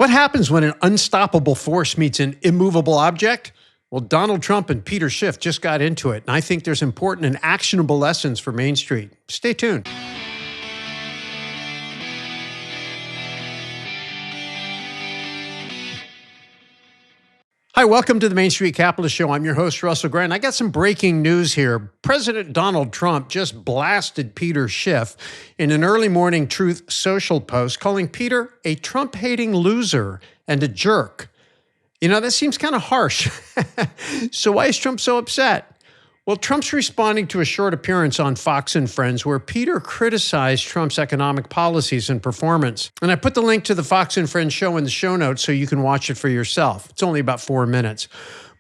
What happens when an unstoppable force meets an immovable object? Well, Donald Trump and Peter Schiff just got into it, and I think there's important and actionable lessons for Main Street. Stay tuned. Hi, welcome to the Main Street Capitalist Show. I'm your host, Russell Grant. I got some breaking news here. President Donald Trump just blasted Peter Schiff in an early morning Truth Social post, calling Peter a Trump-hating loser and a jerk. You know, that seems kind of harsh. So why is Trump so upset? Well, Trump's responding to a short appearance on Fox and Friends where Peter criticized Trump's economic policies and performance. And I put the link to the Fox and Friends show in the show notes so you can watch it for yourself. It's only about 4 minutes.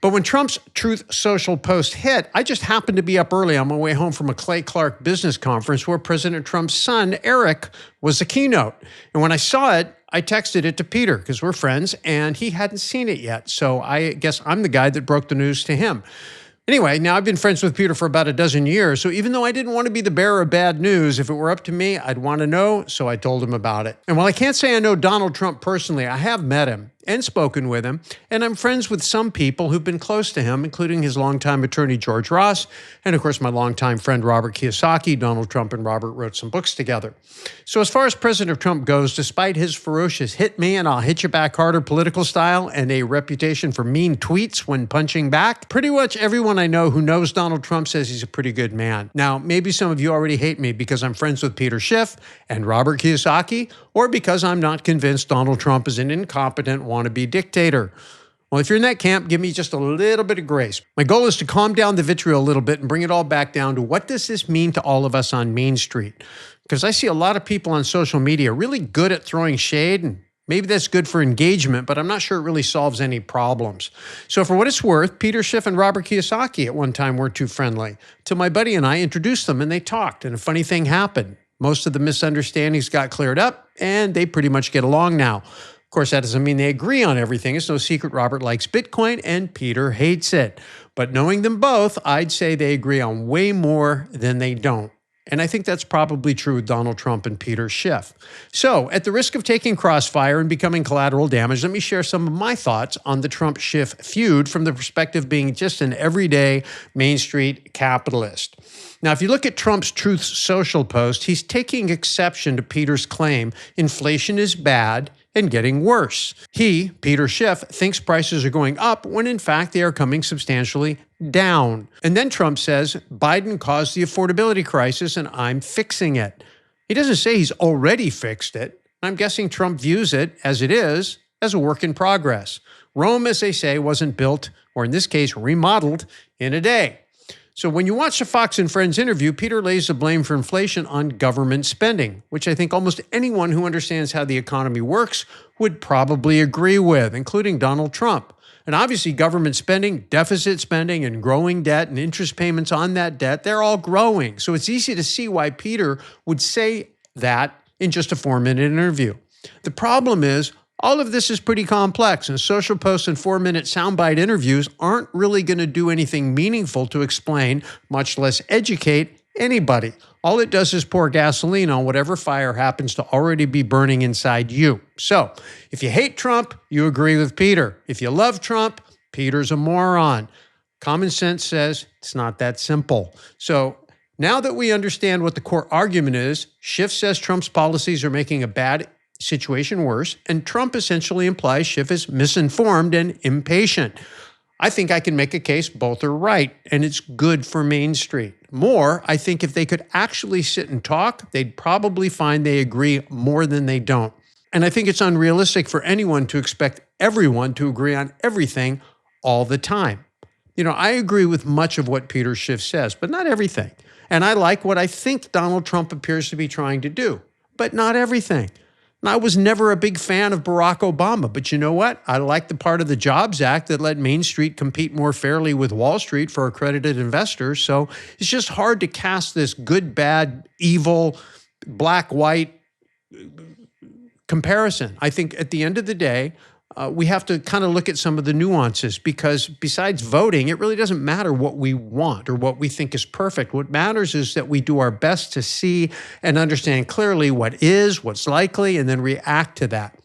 But when Trump's Truth Social post hit, I just happened to be up early on my way home from a Clay Clark business conference where President Trump's son, Eric, was the keynote. And when I saw it, I texted it to Peter because we're friends and he hadn't seen it yet. So I guess I'm the guy that broke the news to him. Anyway, now I've been friends with Peter for about a dozen years, so even though I didn't want to be the bearer of bad news, if it were up to me, I'd want to know, so I told him about it. And while I can't say I know Donald Trump personally, I have met him and spoken with him, and I'm friends with some people who've been close to him, including his longtime attorney, George Ross, and of course, my longtime friend, Robert Kiyosaki. Donald Trump and Robert wrote some books together. So as far as President Trump goes, despite his ferocious hit me and I'll hit you back harder political style and a reputation for mean tweets when punching back, pretty much everyone I know who knows Donald Trump says he's a pretty good man. Now, maybe some of you already hate me because I'm friends with Peter Schiff and Robert Kiyosaki, or because I'm not convinced Donald Trump is an incompetent wannabe dictator. Well, if you're in that camp, give me just a little bit of grace. My goal is to calm down the vitriol a little bit and bring it all back down to what does this mean to all of us on Main Street? Because I see a lot of people on social media really good at throwing shade, and maybe that's good for engagement, but I'm not sure it really solves any problems. So for what it's worth, Peter Schiff and Robert Kiyosaki at one time weren't too friendly, till my buddy and I introduced them and they talked, and a funny thing happened. Most of the misunderstandings got cleared up, and they pretty much get along now. Of course, that doesn't mean they agree on everything. It's no secret Robert likes Bitcoin and Peter hates it. But knowing them both, I'd say they agree on way more than they don't. And I think that's probably true with Donald Trump and Peter Schiff. So, at the risk of taking crossfire and becoming collateral damage, let me share some of my thoughts on the Trump-Schiff feud from the perspective of being just an everyday Main Street capitalist. Now, if you look at Trump's Truth Social post, he's taking exception to Peter's claim inflation is bad and getting worse. He, Peter Schiff, thinks prices are going up when in fact they are coming substantially down. And then Trump says, Biden caused the affordability crisis and I'm fixing it. He doesn't say he's already fixed it. I'm guessing Trump views it as it is, as a work in progress. Rome, as they say, wasn't built, or in this case, remodeled in a day. So when you watch the Fox and Friends interview, Peter lays the blame for inflation on government spending, which I think almost anyone who understands how the economy works would probably agree with, including Donald Trump. And obviously government spending, deficit spending, and growing debt and interest payments on that debt, they're all growing. So it's easy to see why Peter would say that in just a 4-minute interview. The problem is, all of this is pretty complex, and social posts and 4-minute soundbite interviews aren't really going to do anything meaningful to explain, much less educate anybody. All it does is pour gasoline on whatever fire happens to already be burning inside you. So, if you hate Trump, you agree with Peter. If you love Trump, Peter's a moron. Common sense says it's not that simple. So, now that we understand what the core argument is, Schiff says Trump's policies are making a bad situation worse, and Trump essentially implies Schiff is misinformed and impatient. I think I can make a case both are right, and it's good for Main Street. More, I think if they could actually sit and talk, they'd probably find they agree more than they don't. And I think it's unrealistic for anyone to expect everyone to agree on everything all the time. You know, I agree with much of what Peter Schiff says, but not everything. And I like what I think Donald Trump appears to be trying to do, but not everything. And I was never a big fan of Barack Obama, but you know what? I like the part of the Jobs Act that let Main Street compete more fairly with Wall Street for accredited investors. So it's just hard to cast this good, bad, evil, black, white comparison. I think at the end of the day, we have to kind of look at some of the nuances, because besides voting, it really doesn't matter what we want or what we think is perfect. What matters is that we do our best to see and understand clearly what is, what's likely, and then react to that.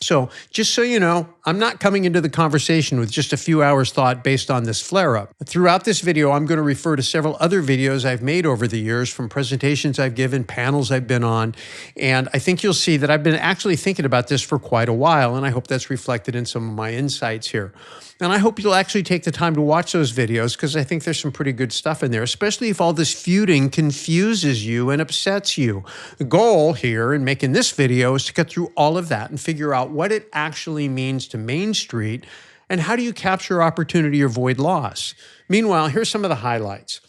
So just so you know, I'm not coming into the conversation with just a few hours thought based on this flare-up. Throughout this video, I'm going to refer to several other videos I've made over the years from presentations I've given, panels I've been on, and I think you'll see that I've been actually thinking about this for quite a while, and I hope that's reflected in some of my insights here. And I hope you'll actually take the time to watch those videos because I think there's some pretty good stuff in there, especially if all this feuding confuses you and upsets you. The goal here in making this video is to cut through all of that and figure out what it actually means to Main Street and how do you capture opportunity or avoid loss. Meanwhile, here's some of the highlights.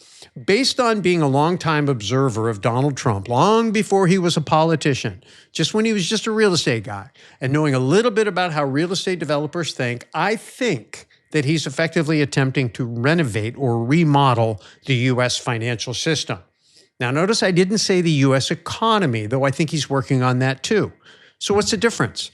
Based on being a longtime observer of Donald Trump, long before he was a politician, just when he was just a real estate guy, and knowing a little bit about how real estate developers think, I think that he's effectively attempting to renovate or remodel the U.S. financial system. Now, notice I didn't say the U.S. economy, though I think he's working on that too. So what's the difference?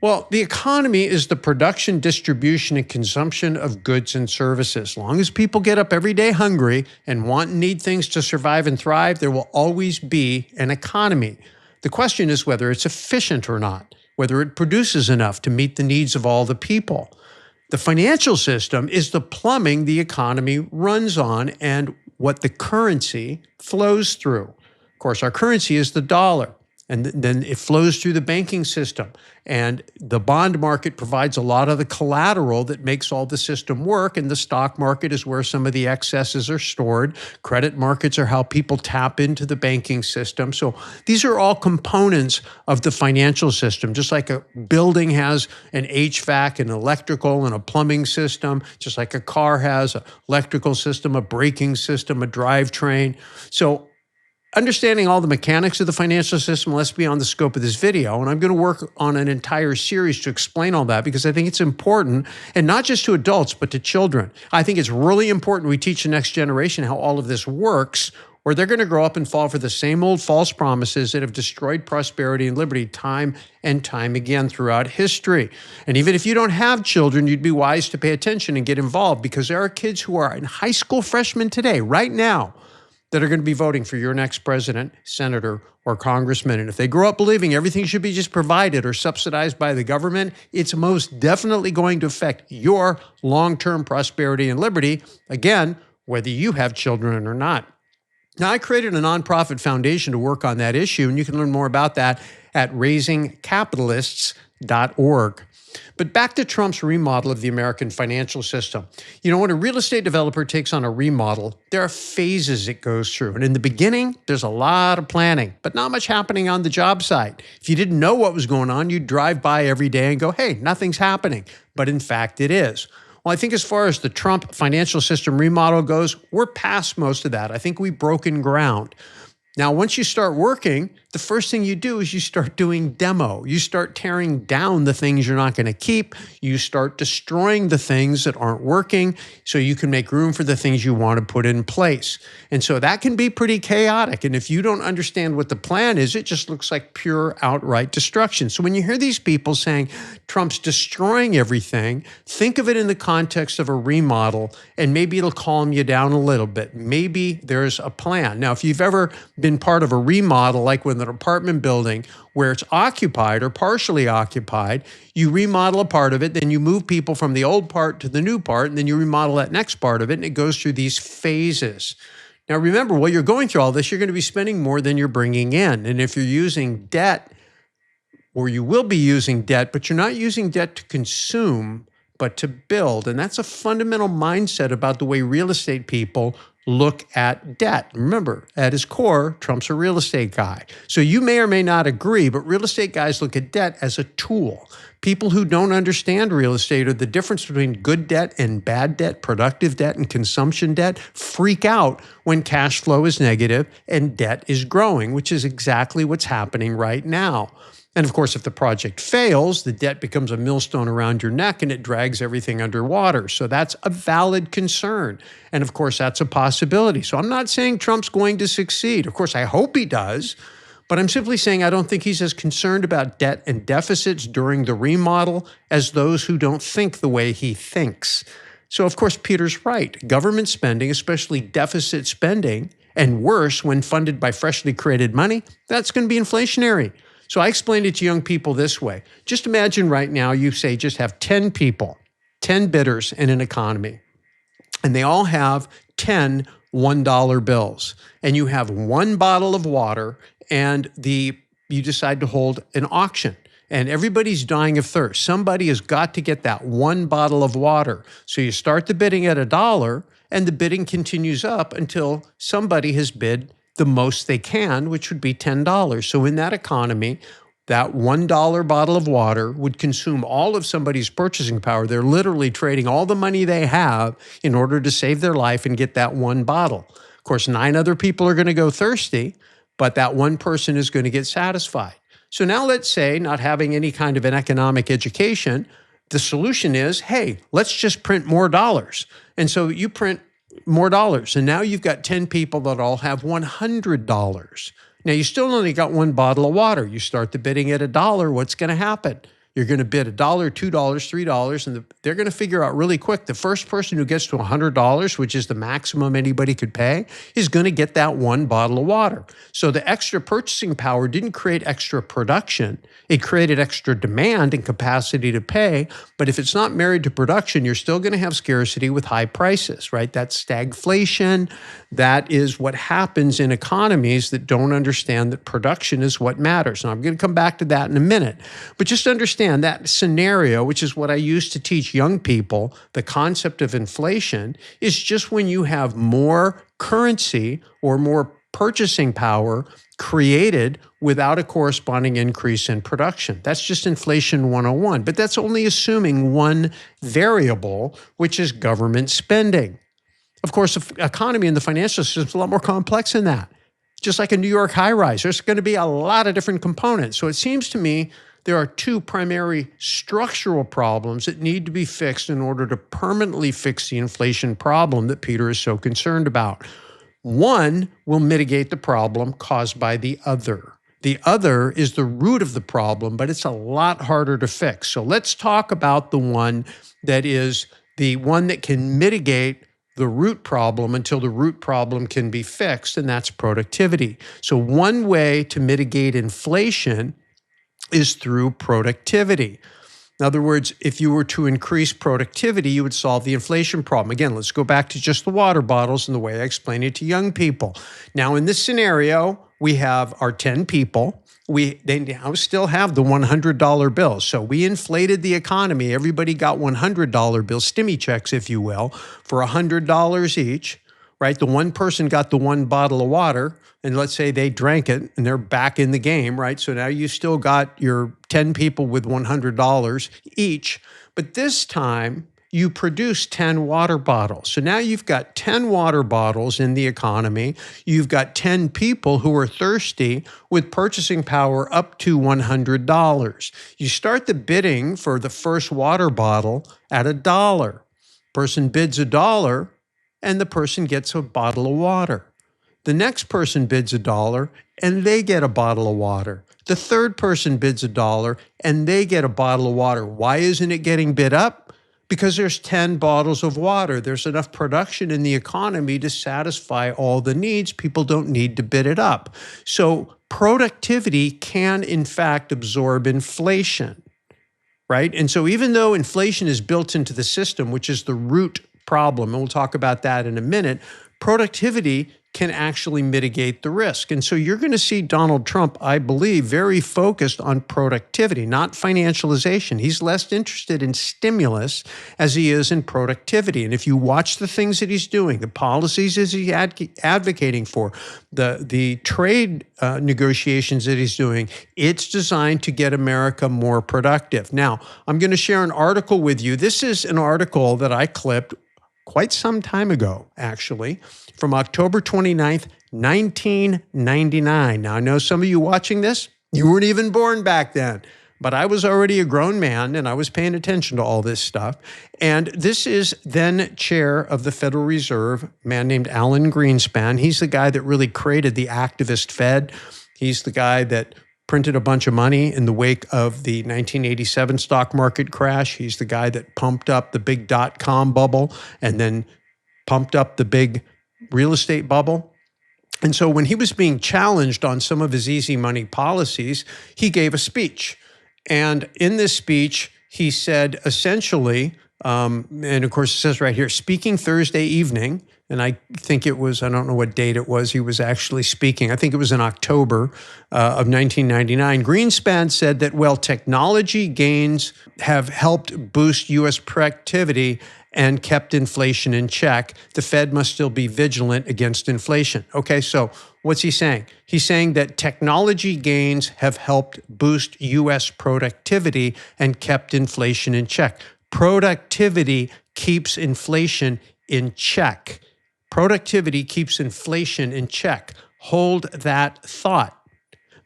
Well, the economy is the production, distribution, and consumption of goods and services. As long as people get up every day hungry and want and need things to survive and thrive, there will always be an economy. The question is whether it's efficient or not, whether it produces enough to meet the needs of all the people. The financial system is the plumbing the economy runs on and what the currency flows through. Of course, our currency is the dollar. And then it flows through the banking system. And the bond market provides a lot of the collateral that makes all the system work. And the stock market is where some of the excesses are stored. Credit markets are how people tap into the banking system. So these are all components of the financial system. Just like a building has an HVAC, an electrical, and a plumbing system, just like a car has an electrical system, a braking system, a drivetrain. So understanding all the mechanics of the financial system, let's be on the scope of this video. And I'm going to work on an entire series to explain all that because I think it's important, and not just to adults, but to children. I think it's really important we teach the next generation how all of this works, or they're going to grow up and fall for the same old false promises that have destroyed prosperity and liberty time and time again throughout history. And even if you don't have children, you'd be wise to pay attention and get involved because there are kids who are in high school freshmen today, right now, that are going to be voting for your next president, senator, or congressman. And if they grow up believing everything should be just provided or subsidized by the government, it's most definitely going to affect your long-term prosperity and liberty, again, whether you have children or not. Now, I created a nonprofit foundation to work on that issue, and you can learn more about that at raisingcapitalists.org. But back to Trump's remodel of the American financial system. You know, when a real estate developer takes on a remodel, there are phases it goes through. And in the beginning, there's a lot of planning, but not much happening on the job site. If you didn't know what was going on, you'd drive by every day and go, hey, nothing's happening. But in fact, it is. Well, I think as far as the Trump financial system remodel goes, we're past most of that. I think we've broken ground. Now, once you start working, the first thing you do is you start doing demo. You start tearing down the things you're not going to keep. You start destroying the things that aren't working so you can make room for the things you want to put in place. And so that can be pretty chaotic. And if you don't understand what the plan is, it just looks like pure outright destruction. So when you hear these people saying Trump's destroying everything, think of it in the context of a remodel, and maybe it'll calm you down a little bit. Maybe there's a plan. Now, if you've ever been part of a remodel, like with an apartment building where it's occupied or partially occupied, you remodel a part of it, then you move people from the old part to the new part, and then you remodel that next part of it, and it goes through these phases. Now, remember, while you're going through all this, you're going to be spending more than you're bringing in. And if you're using debt, or you will be using debt, but you're not using debt to consume, but to build. And that's a fundamental mindset about the way real estate people look at debt. Remember, at his core, Trump's a real estate guy. So you may or may not agree, but real estate guys look at debt as a tool. People who don't understand real estate or the difference between good debt and bad debt, productive debt and consumption debt, freak out when cash flow is negative and debt is growing, which is exactly what's happening right now. And of course, if the project fails, the debt becomes a millstone around your neck and it drags everything underwater. So that's a valid concern. And of course, that's a possibility. So I'm not saying Trump's going to succeed. Of course, I hope he does. But I'm simply saying I don't think he's as concerned about debt and deficits during the remodel as those who don't think the way he thinks. So of course, Peter's right. Government spending, especially deficit spending, and worse when funded by freshly created money, that's going to be inflationary. So I explained it to young people this way. Just imagine right now you say just have 10 people, 10 bidders in an economy, and they all have 10 $1 bills. And you have one bottle of water, and you decide to hold an auction. And everybody's dying of thirst. Somebody has got to get that one bottle of water. So you start the bidding at $1, and the bidding continues up until somebody has bid the most they can, which would be $10. So in that economy, that $1 bottle of water would consume all of somebody's purchasing power. They're literally trading all the money they have in order to save their life and get that one bottle. Of course, 9 other people are going to go thirsty, but that one person is going to get satisfied. So now let's say, not having any kind of an economic education, the solution is, hey, let's just print more dollars. And so you print more dollars. And now you've got 10 people that all have $100. Now, you still only got one bottle of water. You start the bidding at $1. What's going to happen? You're going to bid $1, $2, $3, and they're going to figure out really quick the first person who gets to $100, which is the maximum anybody could pay, is going to get that one bottle of water. So the extra purchasing power didn't create extra production. It created extra demand and capacity to pay. But if it's not married to production, you're still going to have scarcity with high prices, right? That's stagflation. That is what happens in economies that don't understand that production is what matters. And I'm going to come back to that in a minute. But just understand that scenario, which is what I use to teach young people, the concept of inflation, is just when you have more currency or more purchasing power created without a corresponding increase in production. That's just inflation 101. But that's only assuming one variable, which is government spending. Of course, the economy and the financial system is a lot more complex than that. Just like a New York high-rise, there's going to be a lot of different components. So it seems to me there are 2 primary structural problems that need to be fixed in order to permanently fix the inflation problem that Peter is so concerned about. One will mitigate the problem caused by the other. The other is the root of the problem, but it's a lot harder to fix. So let's talk about the one that is the one that can mitigate the root problem until the root problem can be fixed, and that's productivity. So one way to mitigate inflation is through productivity. In other words, if you were to increase productivity, you would solve the inflation problem. Again, let's go back to just the water bottles and the way I explain it to young people. Now, in this scenario, we have our 10 people. They now still have the $100 bills. So we inflated the economy. Everybody got $100 bills, stimmy checks, if you will, for $100 each, right? The one person got the one bottle of water, and let's say they drank it and they're back in the game, right? So now you still got your 10 people with $100 each, but this time you produce 10 water bottles. So now you've got 10 water bottles in the economy. You've got 10 people who are thirsty with purchasing power up to $100. You start the bidding for the first water bottle at $1. Person bids $1 and the person gets a bottle of water. The next person bids $1 and they get a bottle of water. The third person bids $1 and they get a bottle of water. Why isn't it getting bid up? Because there's 10 bottles of water. There's enough production in the economy to satisfy all the needs. People don't need to bid it up. So productivity can, in fact, absorb inflation, right? And so even though inflation is built into the system, which is the root problem, and we'll talk about that in a minute, productivity can actually mitigate the risk. And so you're going to see Donald Trump, I believe, very focused on productivity, not financialization. He's less interested in stimulus as he is in productivity. And if you watch the things that he's doing, the policies that he's advocating for, the trade negotiations that he's doing, it's designed to get America more productive. Now, I'm going to share an article with you. This is an article that I clipped quite some time ago, actually, from October 29th, 1999. Now, I know some of you watching this, you weren't even born back then, but I was already a grown man and I was paying attention to all this stuff. And this is then chair of the Federal Reserve, a man named Alan Greenspan. He's the guy that really created the activist Fed. He's the guy that printed a bunch of money in the wake of the 1987 stock market crash. He's the guy that pumped up the big dot-com bubble and then pumped up the big real estate bubble. And so when he was being challenged on some of his easy money policies, he gave a speech. And in this speech, he said essentially, and of course it says right here, speaking Thursday evening, and I think it was, I don't know what date it was he was actually speaking. I think it was in October of 1999. Greenspan said that, well, technology gains have helped boost U.S. productivity and kept inflation in check. The Fed must still be vigilant against inflation. Okay, so what's he saying? He's saying that technology gains have helped boost U.S. productivity and kept inflation in check. Productivity keeps inflation in check. Productivity keeps inflation in check. Hold that thought,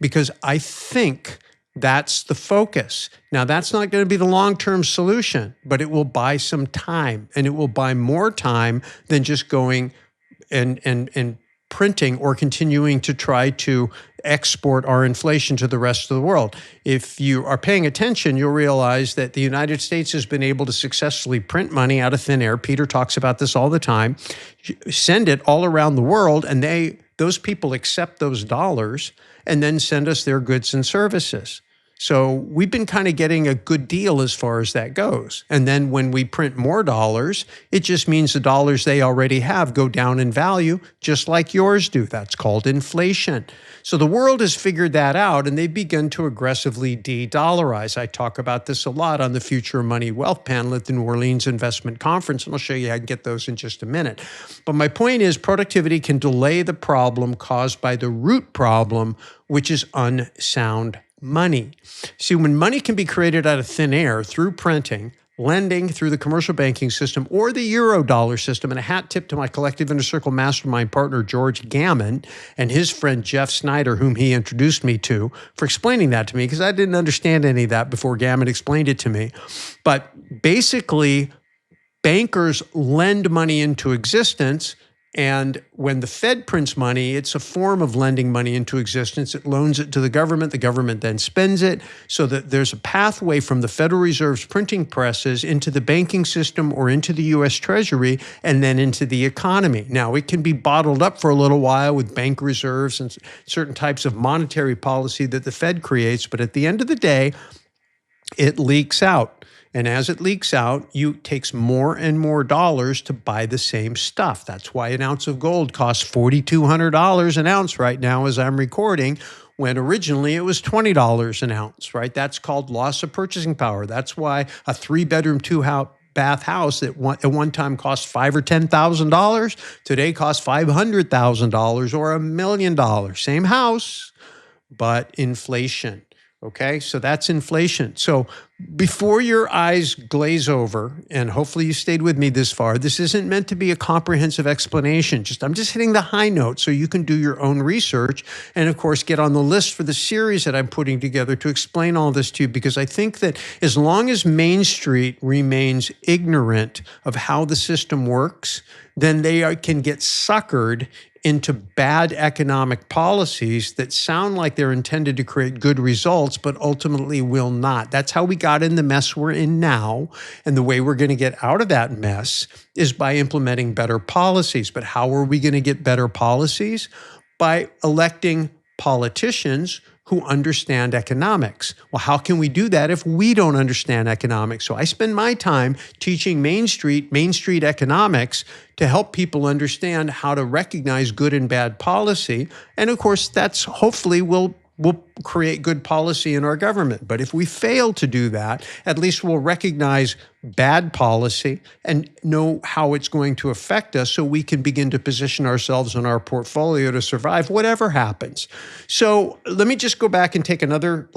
because I think that's the focus. Now, that's not going to be the long-term solution, but it will buy some time, and it will buy more time than just going and printing or continuing to try to export our inflation to the rest of the world. If you are paying attention, you'll realize that the United States has been able to successfully print money out of thin air. Peter talks about this all the time. Send it all around the world, and those people accept those dollars and then send us their goods and services. So we've been kind of getting a good deal as far as that goes. And then when we print more dollars, it just means the dollars they already have go down in value, just like yours do. That's called inflation. So the world has figured that out, and they've begun to aggressively de-dollarize. I talk about this a lot on the Future of Money Wealth panel at the New Orleans Investment Conference, and I'll show you how I can get those in just a minute. But my point is, productivity can delay the problem caused by the root problem, which is unsound money. See, when money can be created out of thin air through printing, lending through the commercial banking system, or the Eurodollar system, and a hat tip to my Collective Inner Circle mastermind partner, George Gammon, and his friend, Jeff Snyder, whom he introduced me to, for explaining that to me, because I didn't understand any of that before Gammon explained it to me. But basically, bankers lend money into existence. And when the Fed prints money, it's a form of lending money into existence. It loans it to the government then spends it, so that there's a pathway from the Federal Reserve's printing presses into the banking system or into the U.S. Treasury and then into the economy. Now, it can be bottled up for a little while with bank reserves and certain types of monetary policy that the Fed creates, but at the end of the day, it leaks out. And as it leaks out, it takes more and more dollars to buy the same stuff. That's why an ounce of gold costs $4,200 an ounce right now as I'm recording, when originally it was $20 an ounce, right? That's called loss of purchasing power. That's why a 3-bedroom, 2-bath house that at one time cost $5,000 or $10,000 today costs $500,000 or $1 million. Same house, but inflation. Okay, so that's inflation. So before your eyes glaze over, and hopefully you stayed with me this far, this isn't meant to be a comprehensive explanation. I'm just hitting the high notes so you can do your own research and, of course, get on the list for the series that I'm putting together to explain all this to you, because I think that as long as Main Street remains ignorant of how the system works, then they can get suckered into bad economic policies that sound like they're intended to create good results, but ultimately will not. That's how we got in the mess we're in now. And the way we're going to get out of that mess is by implementing better policies. But how are we going to get better policies? By electing politicians who understand economics. Well, how can we do that if we don't understand economics? So I spend my time teaching Main Street economics to help people understand how to recognize good and bad policy. And of course, that's hopefully will create good policy in our government. But if we fail to do that, at least we'll recognize bad policy and know how it's going to affect us, so we can begin to position ourselves in our portfolio to survive whatever happens. So let me just go back and take another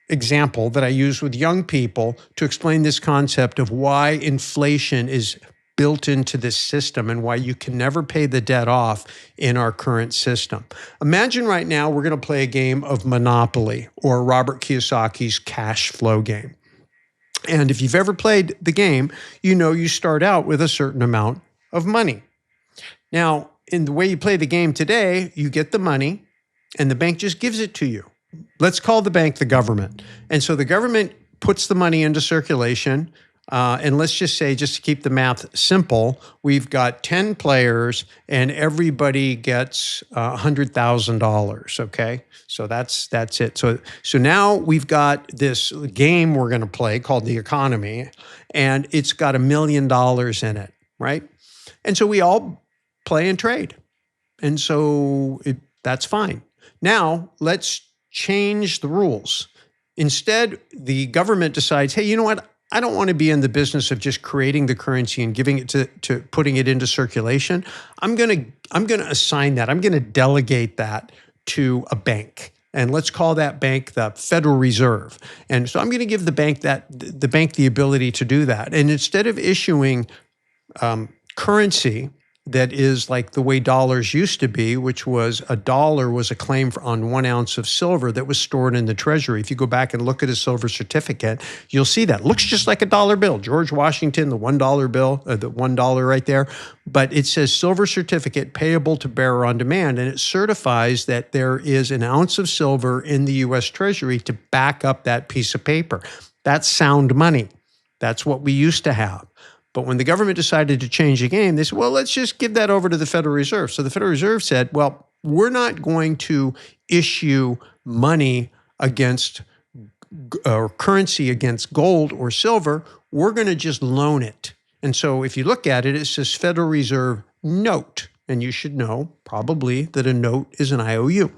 example that I use with young people to explain this concept of why inflation is built into this system and why you can never pay the debt off in our current system. Imagine right now we're going to play a game of Monopoly, or Robert Kiyosaki's cash flow game. And if you've ever played the game, you know you start out with a certain amount of money. Now, in the way you play the game today, you get the money and the bank just gives it to you. Let's call the bank the government. And so the government puts the money into circulation. And let's just say, just to keep the math simple, we've got 10 players and everybody gets $100,000. Okay, so that's it. So now we've got this game we're going to play called the economy, and it's got $1 million in it, right? And so we all play and trade, and so that's fine. Now let's change the rules. Instead, the government decides, hey, you know what? I don't want to be in the business of just creating the currency and giving it to putting it into circulation. I'm going to assign that. I'm going to delegate that to a bank. And let's call that bank the Federal Reserve. And so I'm going to give the bank the ability to do that. And instead of issuing currency that is like the way dollars used to be, which was $1 was a claim on 1 ounce of silver that was stored in the Treasury. If you go back and look at a silver certificate, you'll see that. It looks just like a dollar bill. George Washington, the $1 bill, the $1 right there. But it says silver certificate payable to bearer on demand, and it certifies that there is an ounce of silver in the U.S. Treasury to back up that piece of paper. That's sound money. That's what we used to have. But when the government decided to change the game, they said, well, let's just give that over to the Federal Reserve. So the Federal Reserve said, well, we're not going to issue money against or currency against gold or silver. We're going to just loan it. And so if you look at it, it says Federal Reserve note. And you should know probably that a note is an IOU.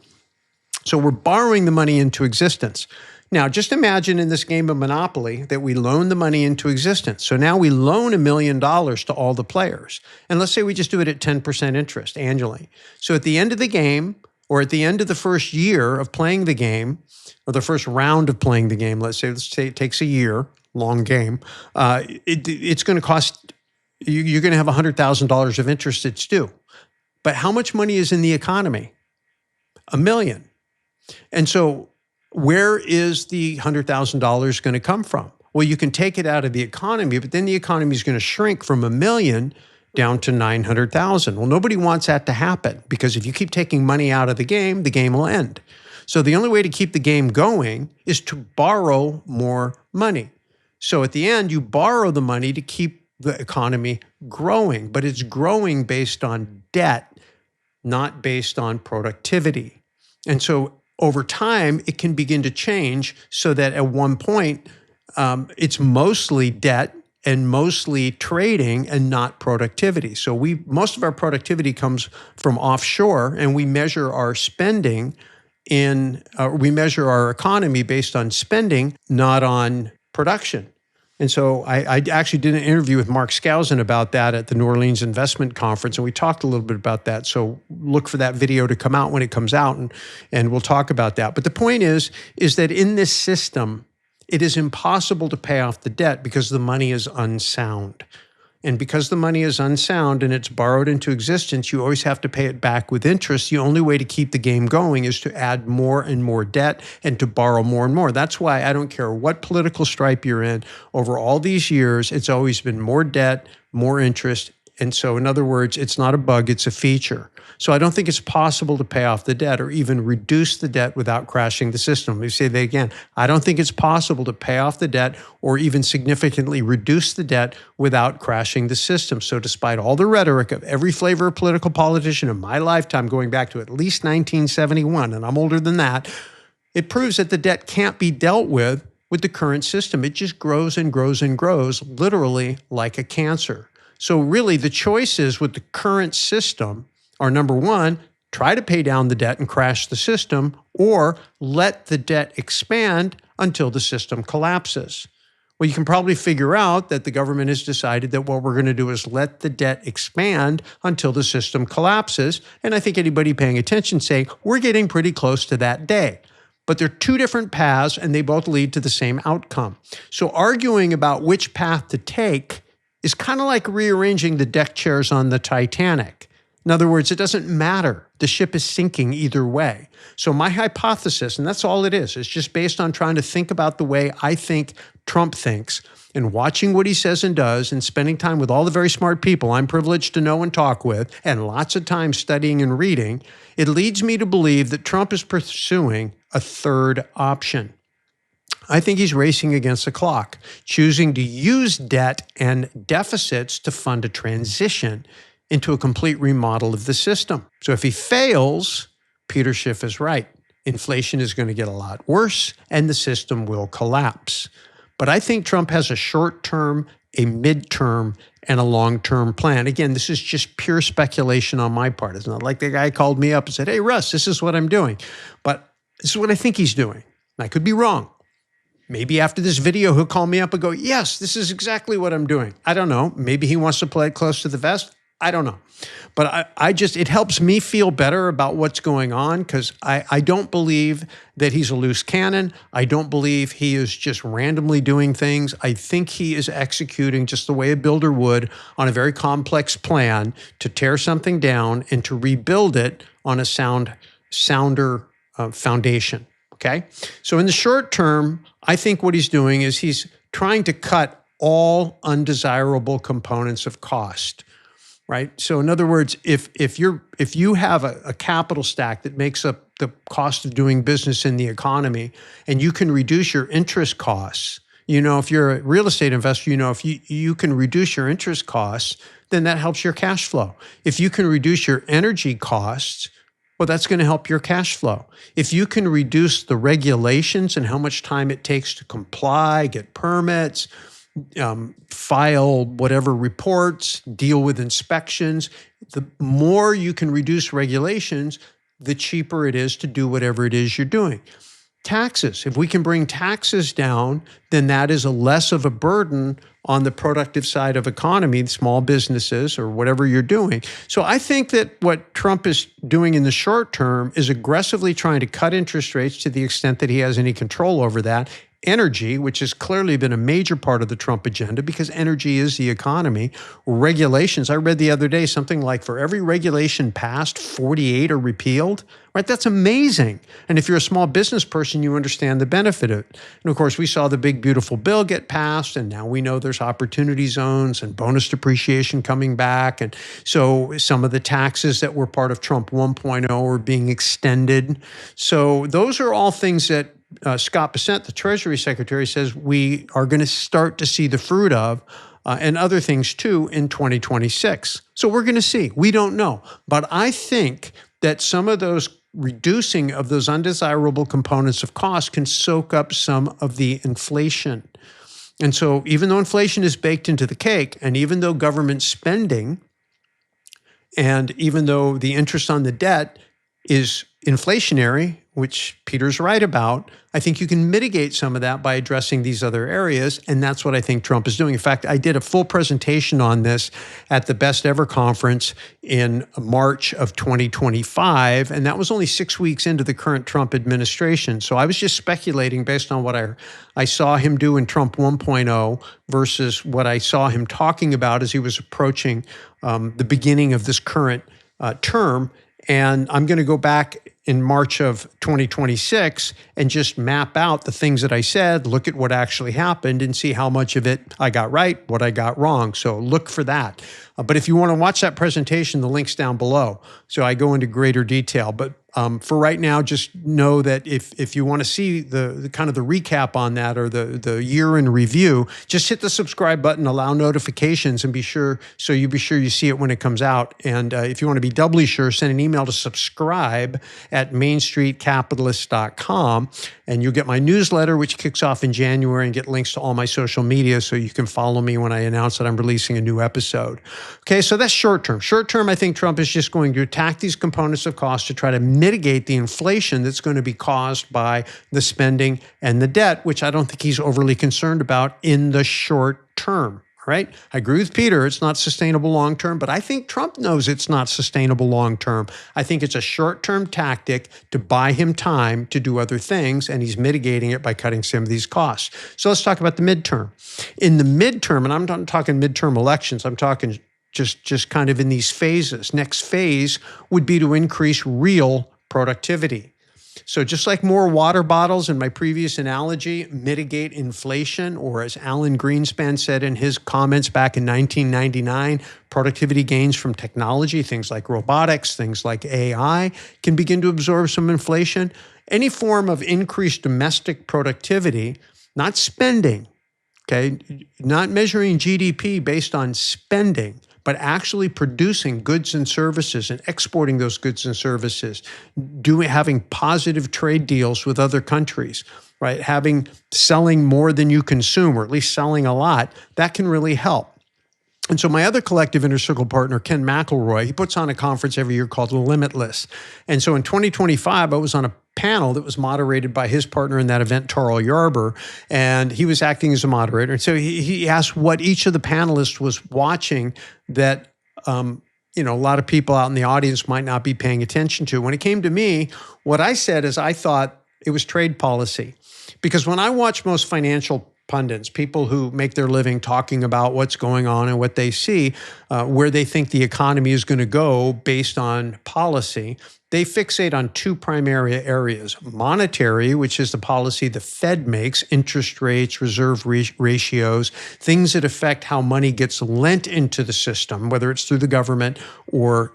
So we're borrowing the money into existence. Now, just imagine in this game of Monopoly that we loan the money into existence. So now we loan $1 million to all the players. And let's say we just do it at 10% interest annually. So at the end of the game, or at the end of the first year of playing the game, or the first round of playing the game, let's say it takes a year, long game, it's going to cost, you're going to have $100,000 of interest that's due. But how much money is in the economy? $1 million. And so where is the $100,000 going to come from? Well, you can take it out of the economy, but then the economy is going to shrink from $1 million down to 900,000. Well, nobody wants that to happen, because if you keep taking money out of the game will end. So the only way to keep the game going is to borrow more money. So at the end, you borrow the money to keep the economy growing, but it's growing based on debt, not based on productivity. And so over time, it can begin to change so that at one point, it's mostly debt and mostly trading and not productivity. So most of our productivity comes from offshore, and we measure our spending we measure our economy based on spending, not on production. And so I actually did an interview with Mark Skousen about that at the New Orleans Investment Conference, and we talked a little bit about that. So look for that video to come out when it comes out, and we'll talk about that. But the point is that in this system, it is impossible to pay off the debt because the money is unsound. And because the money is unsound and it's borrowed into existence, you always have to pay it back with interest. The only way to keep the game going is to add more and more debt and to borrow more and more. That's why I don't care what political stripe you're in. Over all these years, it's always been more debt, more interest. And so, in other words, it's not a bug, it's a feature. So I don't think it's possible to pay off the debt or even reduce the debt without crashing the system. Let me say that again. I don't think it's possible to pay off the debt or even significantly reduce the debt without crashing the system. So despite all the rhetoric of every flavor of political politician in my lifetime, going back to at least 1971, and I'm older than that, it proves that the debt can't be dealt with the current system. It just grows and grows and grows, literally like a cancer. So really, the choices with the current system are, number one, try to pay down the debt and crash the system, or let the debt expand until the system collapses. Well, you can probably figure out that the government has decided that what we're going to do is let the debt expand until the system collapses. And I think anybody paying attention saying, we're getting pretty close to that day. But they're two different paths, and they both lead to the same outcome. So arguing about which path to take is kind of like rearranging the deck chairs on the Titanic. In other words, it doesn't matter. The ship is sinking either way. So my hypothesis, and that's all it is, just based on trying to think about the way I think Trump thinks and watching what he says and does and spending time with all the very smart people I'm privileged to know and talk with, and lots of time studying and reading, it leads me to believe that Trump is pursuing a third option. I think he's racing against the clock, choosing to use debt and deficits to fund a transition into a complete remodel of the system. So if he fails, Peter Schiff is right. Inflation is going to get a lot worse and the system will collapse. But I think Trump has a short-term, a mid-term, and a long-term plan. Again, this is just pure speculation on my part. It's not like the guy called me up and said, hey, Russ, this is what I'm doing. But this is what I think he's doing. I could be wrong. Maybe after this video, he'll call me up and go, yes, this is exactly what I'm doing. I don't know. Maybe he wants to play it close to the vest. I don't know. But it helps me feel better about what's going on because I don't believe that he's a loose cannon. I don't believe he is just randomly doing things. I think he is executing just the way a builder would on a very complex plan to tear something down and to rebuild it on a sounder foundation. Okay? So in the short term, I think what he's doing is he's trying to cut all undesirable components of cost. Right. So in other words, if you have a capital stack that makes up the cost of doing business in the economy and you can reduce your interest costs, if you're a real estate investor, if you can reduce your interest costs, then that helps your cash flow. If you can reduce your energy costs, well, that's going to help your cash flow. If you can reduce the regulations and how much time it takes to comply, get permits, file whatever reports, deal with inspections. The more you can reduce regulations, the cheaper it is to do whatever it is you're doing. Taxes. If we can bring taxes down, then that is a less of a burden on the productive side of economy, small businesses or whatever you're doing. So I think that what Trump is doing in the short term is aggressively trying to cut interest rates to the extent that he has any control over that. Energy, which has clearly been a major part of the Trump agenda because energy is the economy. Regulations, I read the other day something like for every regulation passed, 48 are repealed, right? That's amazing. And if you're a small business person, you understand the benefit of it. And of course, we saw the big, beautiful bill get passed, and now we know there's opportunity zones and bonus depreciation coming back. And so some of the taxes that were part of Trump 1.0 are being extended. So those are all things that Scott Bessent, the Treasury Secretary, says we are going to start to see the fruit of, and other things too, in 2026. So we're going to see. We don't know. But I think that some of those reducing of those undesirable components of cost can soak up some of the inflation. And so even though inflation is baked into the cake, and even though government spending, and even though the interest on the debt is inflationary, which Peter's right about, I think you can mitigate some of that by addressing these other areas, and that's what I think Trump is doing. In fact, I did a full presentation on this at the Best Ever conference in March of 2025, and that was only 6 weeks into the current Trump administration. So I was just speculating based on what I saw him do in Trump 1.0 versus what I saw him talking about as he was approaching the beginning of this current term. And I'm going to go back in March of 2026 and just map out the things that I said, look at what actually happened and see how much of it I got right, what I got wrong. So look for that. But if you want to watch that presentation, the link's down below. So I go into greater detail. But for right now, just know that if you want to see the kind of the recap on that or the year in review, just hit the subscribe button, allow notifications, and be sure you see it when it comes out. And if you want to be doubly sure, send an email to subscribe@mainstreetcapitalist.com, and you'll get my newsletter, which kicks off in January, and get links to all my social media so you can follow me when I announce that I'm releasing a new episode. Okay, so that's short term. Short term, I think Trump is just going to attack these components of cost to try to mitigate the inflation that's going to be caused by the spending and the debt, which I don't think he's overly concerned about in the short term. Right? I agree with Peter. It's not sustainable long term, but I think Trump knows it's not sustainable long term. I think it's a short-term tactic to buy him time to do other things, and he's mitigating it by cutting some of these costs. So let's talk about the midterm. In the midterm, and I'm not talking midterm elections, I'm talking just kind of in these phases. Next phase would be to increase real productivity. So just like more water bottles in my previous analogy mitigate inflation, or as Alan Greenspan said in his comments back in 1999, productivity gains from technology, things like robotics, things like AI, can begin to absorb some inflation. Any form of increased domestic productivity not spending, okay, not measuring GDP based on spending, but actually producing goods and services and exporting those goods and services, having positive trade deals with other countries, right? Selling more than you consume, or at least selling a lot, that can really help. And so my other collective inner circle partner, Ken McElroy, he puts on a conference every year called Limitless. And so in 2025, I was on a panel that was moderated by his partner in that event, Tarl Yarber, and he was acting as a moderator. And so he asked what each of the panelists was watching that, a lot of people out in the audience might not be paying attention to. When it came to me, what I said is I thought it was trade policy. Because when I watch most financial pundits, people who make their living talking about what's going on and what they see, where they think the economy is going to go based on policy, they fixate on two primary areas. Monetary, which is the policy the Fed makes, interest rates, reserve ratios, things that affect how money gets lent into the system, whether it's through the government or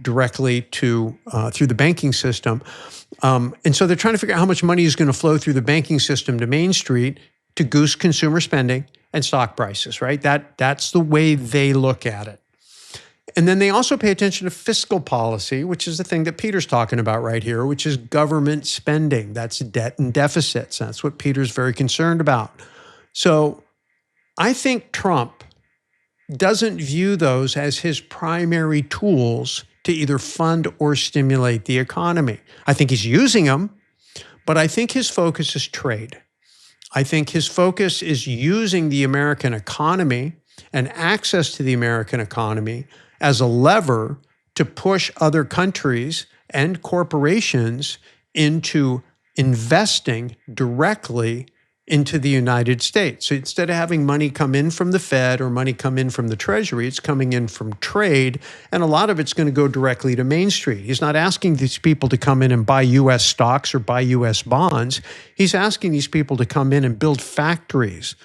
directly through the banking system. And so they're trying to figure out how much money is going to flow through the banking system to Main Street to goose consumer spending and stock prices, right? That's the way they look at it. And then they also pay attention to fiscal policy, which is the thing that Peter's talking about right here, which is government spending. That's debt and deficits. That's what Peter's very concerned about. So I think Trump doesn't view those as his primary tools to either fund or stimulate the economy. I think he's using them, but I think his focus is trade. I think his focus is using the American economy and access to the American economy as a lever to push other countries and corporations into investing directly into the United States. So instead of having money come in from the Fed or money come in from the Treasury, it's coming in from trade, and a lot of it's going to go directly to Main Street. He's not asking these people to come in and buy U.S. stocks or buy U.S. bonds. He's asking these people to come in and build factories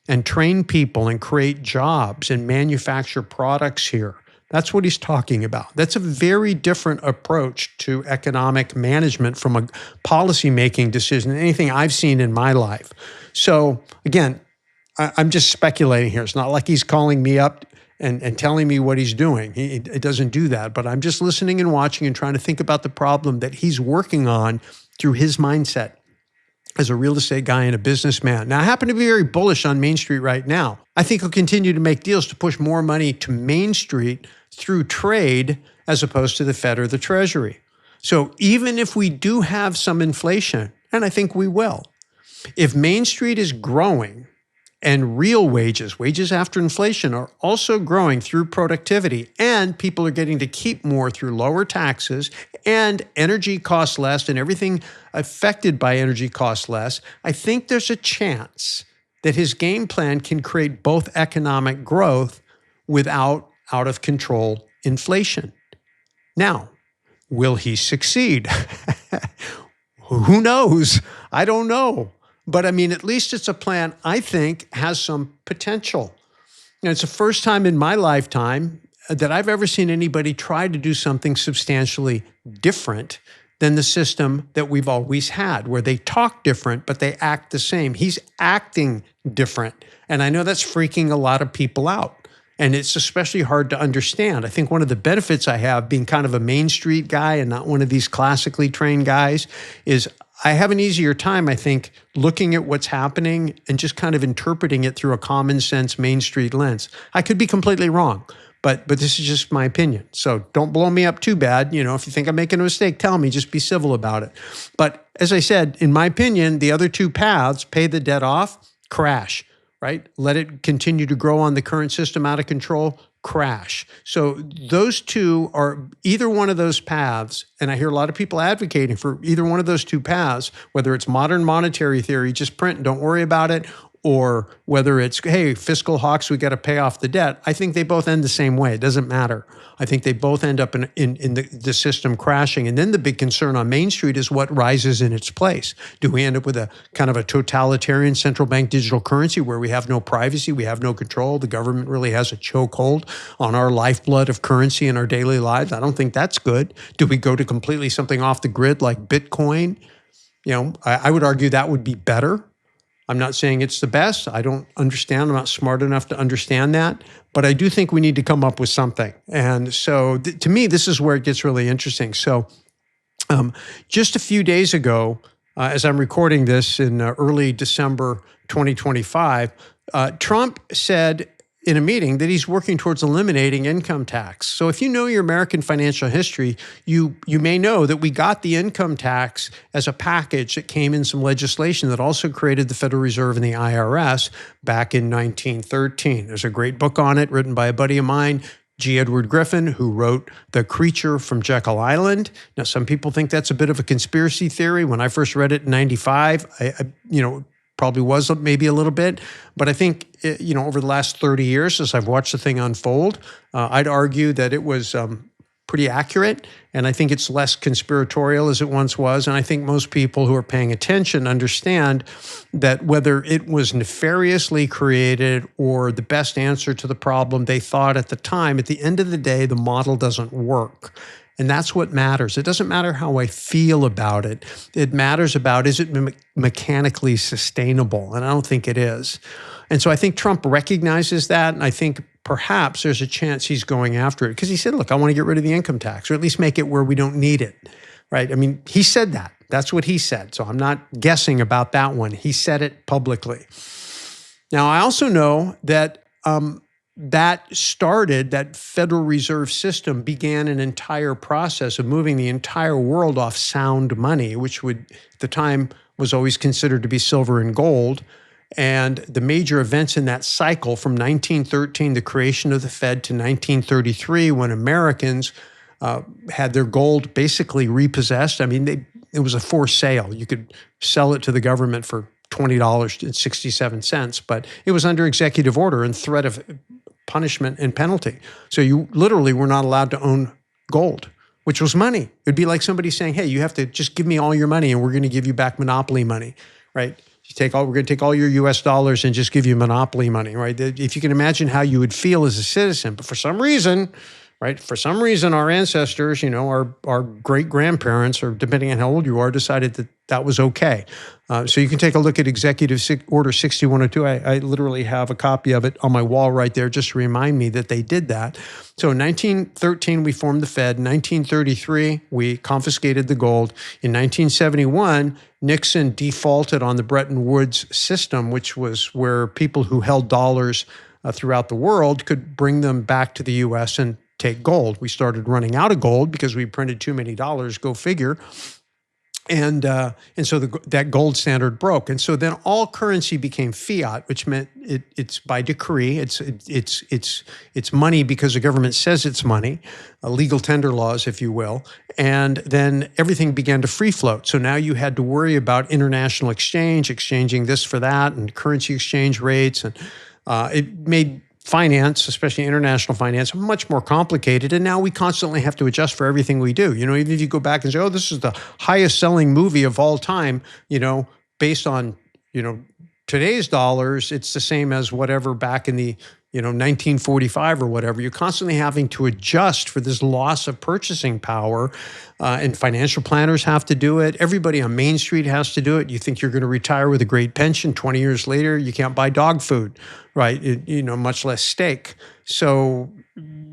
and train people and create jobs and manufacture products here. That's what he's talking about. That's a very different approach to economic management from a policy-making decision than anything I've seen in my life. So again, I'm just speculating here. It's not like he's calling me up and telling me what he's doing. It doesn't do that, but I'm just listening and watching and trying to think about the problem that he's working on through his mindset as a real estate guy and a businessman. Now, I happen to be very bullish on Main Street right now. I think he'll continue to make deals to push more money to Main Street through trade as opposed to the Fed or the Treasury. So even if we do have some inflation, and I think we will, if Main Street is growing and real wages after inflation are also growing through productivity, and people are getting to keep more through lower taxes and energy costs less and everything affected by energy costs less, I think there's a chance that his game plan can create both economic growth without out of control inflation. Now, will he succeed? Who knows? I don't know. But I mean, at least it's a plan I think has some potential. It's the first time in my lifetime that I've ever seen anybody try to do something substantially different than the system that we've always had, where they talk different, but they act the same. He's acting different. And I know that's freaking a lot of people out. And it's especially hard to understand. I think one of the benefits I have being kind of a Main Street guy and not one of these classically trained guys is I have an easier time, I think, looking at what's happening and just kind of interpreting it through a common sense Main Street lens. I could be completely wrong, but this is just my opinion. So don't blow me up too bad. If you think I'm making a mistake, tell me, just be civil about it. But as I said, in my opinion, the other two paths, pay the debt off, crash. Right? Let it continue to grow on the current system out of control, crash. So those two are either one of those paths, and I hear a lot of people advocating for either one of those two paths, whether it's modern monetary theory, just print and don't worry about it, or whether it's, hey, fiscal hawks, we got to pay off the debt. I think they both end the same way. It doesn't matter. I think they both end up in the system crashing. And then the big concern on Main Street is what rises in its place. Do we end up with a kind of a totalitarian central bank digital currency where we have no privacy, we have no control, the government really has a chokehold on our lifeblood of currency in our daily lives? I don't think that's good. Do we go to completely something off the grid like Bitcoin? I would argue that would be better. I'm not saying it's the best. I don't understand. I'm not smart enough to understand that. But I do think we need to come up with something. And so to me, this is where it gets really interesting. So just a few days ago, as I'm recording this in early December 2025, Trump said in a meeting that he's working towards eliminating income tax. So if you know your American financial history, you may know that we got the income tax as a package that came in some legislation that also created the Federal Reserve and the IRS back in 1913. There's a great book on it written by a buddy of mine, G. Edward Griffin, who wrote The Creature from Jekyll Island. Now, some people think that's a bit of a conspiracy theory. When I first read it in 95, I probably was maybe a little bit, but I think, over the last 30 years, as I've watched the thing unfold, I'd argue that it was pretty accurate, and I think it's less conspiratorial as it once was, and I think most people who are paying attention understand that whether it was nefariously created or the best answer to the problem they thought at the time, at the end of the day, the model doesn't work. And that's what matters. It doesn't matter how I feel about it. It matters about, is it mechanically sustainable? And I don't think it is. And so I think Trump recognizes that. And I think perhaps there's a chance he's going after it because he said, look, I want to get rid of the income tax, or at least make it where we don't need it, right? I mean, he said that. That's what he said. So I'm not guessing about that one. He said it publicly. Now, I also know that that Federal Reserve System began an entire process of moving the entire world off sound money, which at the time was always considered to be silver and gold. And the major events in that cycle from 1913, the creation of the Fed, to 1933, when Americans had their gold basically repossessed. I mean, it was a forced sale. You could sell it to the government for $20.67, but it was under executive order and threat of punishment and penalty. So you literally were not allowed to own gold, which was money. It'd be like somebody saying, hey, you have to just give me all your money and we're going to give you back monopoly money, right? We're going to take all your US dollars and just give you monopoly money, right? If you can imagine how you would feel as a citizen, but for some reason, right? For some reason, our ancestors, our great-grandparents, or depending on how old you are, decided that that was okay. So you can take a look at Executive Order 6102. I literally have a copy of it on my wall right there just to remind me that they did that. So in 1913, we formed the Fed. In 1933, we confiscated the gold. In 1971, Nixon defaulted on the Bretton Woods system, which was where people who held dollars throughout the world could bring them back to the U.S. and take gold. We started running out of gold because we printed too many dollars, go figure. And so that gold standard broke. And so then all currency became fiat, which meant it's by decree. It's money because the government says it's money, legal tender laws, if you will. And then everything began to free float. So now you had to worry about international exchange, exchanging this for that, and currency exchange rates. And it made finance, especially international finance, much more complicated. And now we constantly have to adjust for everything we do. Even if you go back and say, oh, this is the highest selling movie of all time, based on, today's dollars, it's the same as whatever back in the, 1945 or whatever. You're constantly having to adjust for this loss of purchasing power, and financial planners have to do it. Everybody on Main Street has to do it. You think you're going to retire with a great pension. 20 years later, you can't buy dog food, right? Much less steak. So,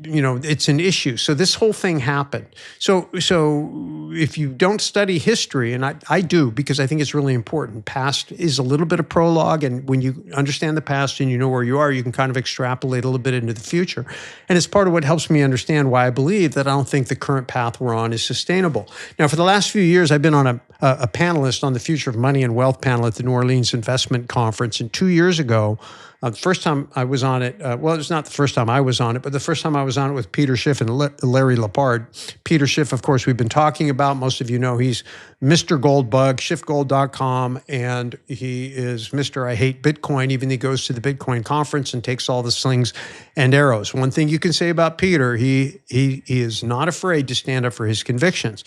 it's an issue. So this whole thing happened. So if you don't study history, and I do, because I think it's really important, past is a little bit of prologue. And when you understand the past and you know where you are, you can kind of extrapolate a little bit into the future. And it's part of what helps me understand why I believe that I don't think the current path we're on is sustainable. Now, for the last few years, I've been on a panelist on the Future of Money and Wealth panel at the New Orleans Investment Conference. And 2 years ago, the first time I was on it, well, it's not the first time I was on it, but the first time I was on it with Peter Schiff and Larry Lepard. Peter Schiff, of course, we've been talking about. Most of you know he's Mr. Goldbug, schiffgold.com, and he is Mr. I Hate Bitcoin, even though he goes to the Bitcoin conference and takes all the slings and arrows. One thing you can say about Peter, he is not afraid to stand up for his convictions.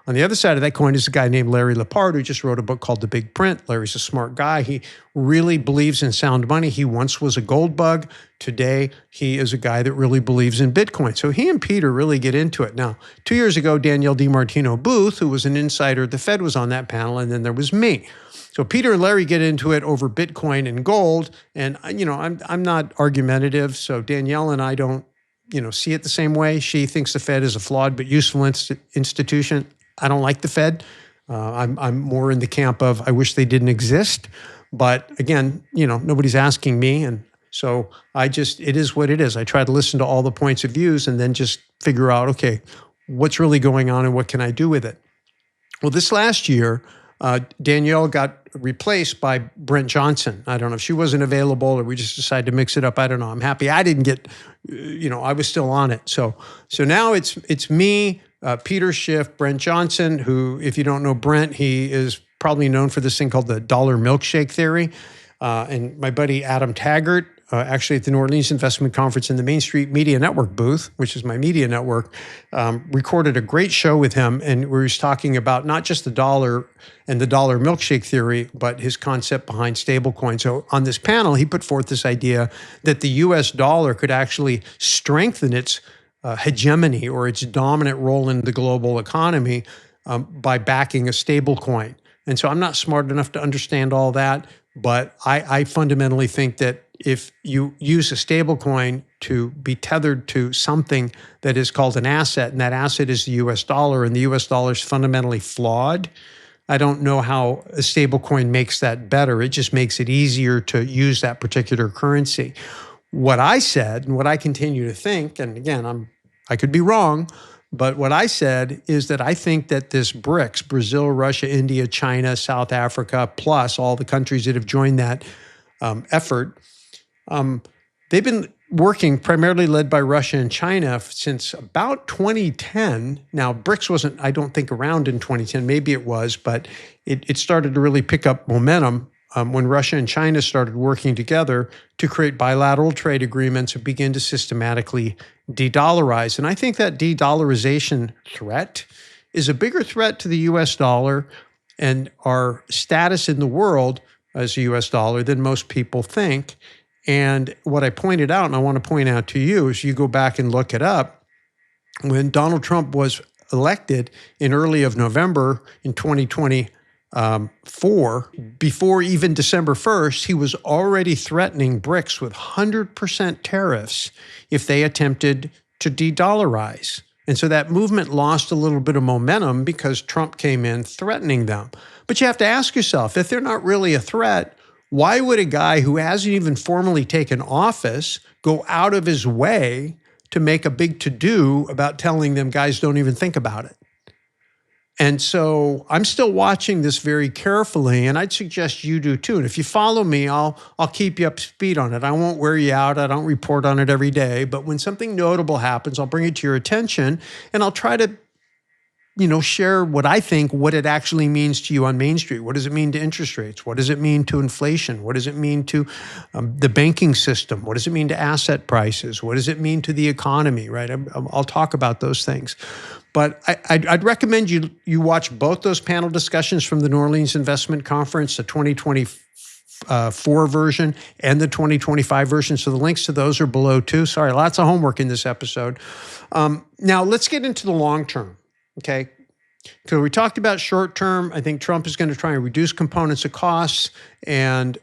On the other side of that coin is a guy named Larry Lepard, who just wrote a book called The Big Print. Larry's a smart guy. He really believes in sound money. He once was a gold bug. Today, he is a guy that really believes in Bitcoin. So he and Peter really get into it. Now, 2 years ago, Danielle DiMartino Booth, who was an insider at the Fed, was on that panel, and then there was me. So Peter and Larry get into it over Bitcoin and gold. And, I'm not argumentative. So Danielle and I don't, see it the same way. She thinks the Fed is a flawed but useful institution. I don't like the Fed. I'm more in the camp of I wish they didn't exist. But again, nobody's asking me. And so it is what it is. I try to listen to all the points of views and then just figure out, okay, what's really going on and what can I do with it? Well, this last year, Danielle got replaced by Brent Johnson. I don't know if she wasn't available or we just decided to mix it up. I don't know. I'm happy I didn't get, I was still on it. So now it's me, Peter Schiff, Brent Johnson, who, if you don't know Brent, he is probably known for this thing called the dollar milkshake theory. And my buddy Adam Taggart, actually at the New Orleans Investment Conference in the Main Street Media Network booth, which is my media network, recorded a great show with him, and where he's talking about not just the dollar and the dollar milkshake theory, but his concept behind stablecoin. So on this panel, he put forth this idea that the US dollar could actually strengthen its hegemony or its dominant role in the global economy by backing a stablecoin. And so I'm not smart enough to understand all that, but I fundamentally think that if you use a stablecoin to be tethered to something that is called an asset, and that asset is the US dollar, and the US dollar is fundamentally flawed, I don't know how a stablecoin makes that better. It just makes it easier to use that particular currency. What I said, and what I continue to think, and again, I could be wrong, but what I said is that I think that this BRICS, Brazil, Russia, India, China, South Africa, plus all the countries that have joined that effort, they've been working primarily led by Russia and China since about 2010. Now, BRICS wasn't, I don't think, around in 2010. Maybe it was, but it started to really pick up momentum when Russia and China started working together to create bilateral trade agreements and begin to systematically de-dollarize. And I think that de-dollarization threat is a bigger threat to the US dollar and our status in the world as a US dollar than most people think. And what I pointed out, and I want to point out to you, is you go back and look it up, when Donald Trump was elected in early of November in 2024, before even December 1st, he was already threatening BRICS with 100% tariffs if they attempted to de-dollarize. And so that movement lost a little bit of momentum because Trump came in threatening them. But you have to ask yourself, if they're not really a threat, why would a guy who hasn't even formally taken office go out of his way to make a big to-do about telling them, guys, don't even think about it? And so I'm still watching this very carefully, and I'd suggest you do too. And if you follow me, I'll keep you up to speed on it. I won't wear you out. I don't report on it every day. But when something notable happens, I'll bring it to your attention, and I'll try to share what I think, what it actually means to you on Main Street. What does it mean to interest rates? What does it mean to inflation? What does it mean to the banking system? What does it mean to asset prices? What does it mean to the economy, right? I'll talk about those things. But I'd recommend you watch both those panel discussions from the New Orleans Investment Conference, the 2024 version and the 2025 version. So the links to those are below too. Sorry, lots of homework in this episode. Now let's get into the long term. Okay, so we talked about short term. I think Trump is going to try and reduce components of costs and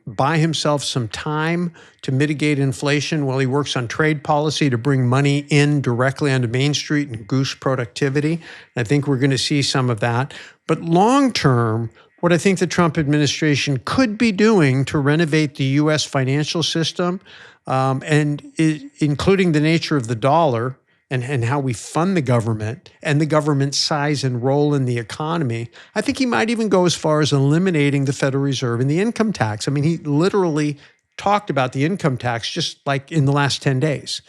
buy himself some time to mitigate inflation while he works on trade policy to bring money in directly onto Main Street and goose productivity. I think we're going to see some of that. But long term, what I think the Trump administration could be doing to renovate the U.S. financial system, including the nature of the dollar, and how we fund the government and the government's size and role in the economy, I think he might even go as far as eliminating the Federal Reserve and the income tax. I mean, he literally talked about the income tax just like in the last 10 days.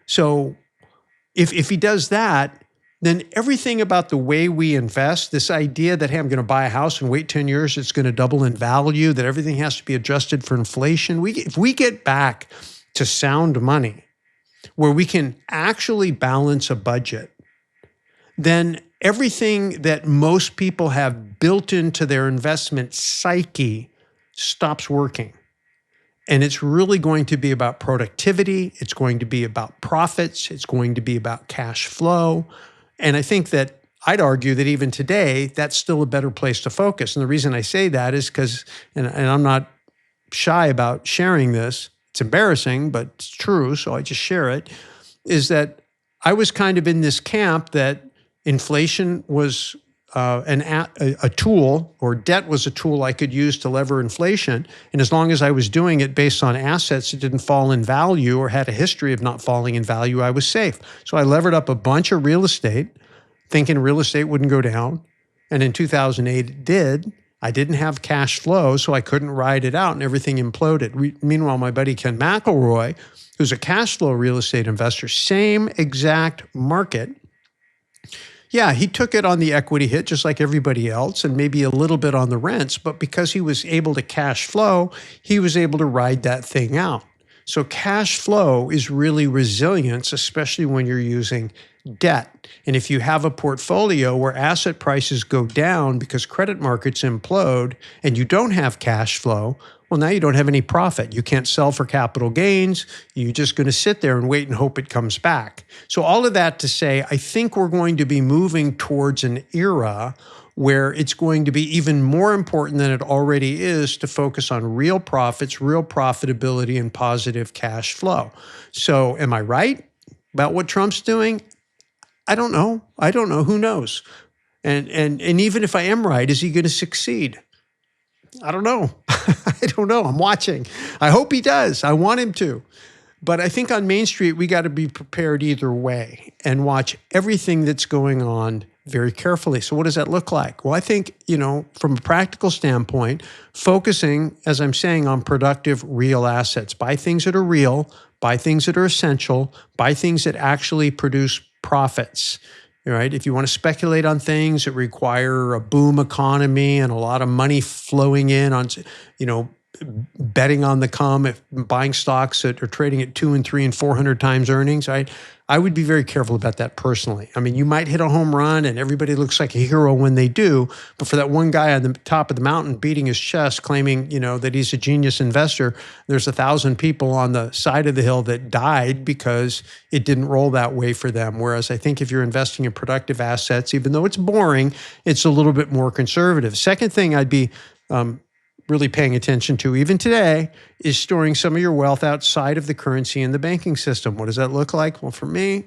So if he does that, then everything about the way we invest, this idea that, hey, I'm going to buy a house and wait 10 years, it's going to double in value, that everything has to be adjusted for inflation. If we get back to sound money, where we can actually balance a budget, then everything that most people have built into their investment psyche stops working. And it's really going to be about productivity. It's going to be about profits. It's going to be about cash flow. And I think that I'd argue that even today, that's still a better place to focus. And the reason I say that is because, and I'm not shy about sharing this, it's embarrassing, but it's true, so I just share it, is that I was kind of in this camp that inflation was a tool, or debt was a tool I could use to lever inflation. And as long as I was doing it based on assets that didn't fall in value or had a history of not falling in value, I was safe. So I levered up a bunch of real estate, thinking real estate wouldn't go down. And in 2008, it did. I didn't have cash flow, so I couldn't ride it out, and everything imploded. Meanwhile, my buddy Ken McElroy, who's a cash flow real estate investor, same exact market. Yeah, he took it on the equity hit just like everybody else, and maybe a little bit on the rents, but because he was able to cash flow, he was able to ride that thing out. So cash flow is really resilience, especially when you're using debt. And if you have a portfolio where asset prices go down because credit markets implode and you don't have cash flow, well, now you don't have any profit. You can't sell for capital gains. You're just going to sit there and wait and hope it comes back. So all of that to say, I think we're going to be moving towards an era where it's going to be even more important than it already is to focus on real profits, real profitability, and positive cash flow. So am I right about what Trump's doing? I don't know. I don't know. Who knows? And even if I am right, is he going to succeed? I don't know. I don't know. I'm watching. I hope he does. I want him to. But I think on Main Street, we got to be prepared either way and watch everything that's going on very carefully. So what does that look like? Well, I think, from a practical standpoint, focusing, as I'm saying, on productive, real assets. Buy things that are real, buy things that are essential, buy things that actually produce profits. Right? If you want to speculate on things that require a boom economy and a lot of money flowing in on, betting on the come, buying stocks that are trading at 200 and 300 and 400 times earnings, right? I would be very careful about that personally. I mean, you might hit a home run and everybody looks like a hero when they do, but for that one guy on the top of the mountain beating his chest, claiming, that he's a genius investor, there's 1,000 people on the side of the hill that died because it didn't roll that way for them. Whereas I think if you're investing in productive assets, even though it's boring, it's a little bit more conservative. Second thing I'd be really paying attention to even today is storing some of your wealth outside of the currency in the banking system. What does that look like? Well, for me,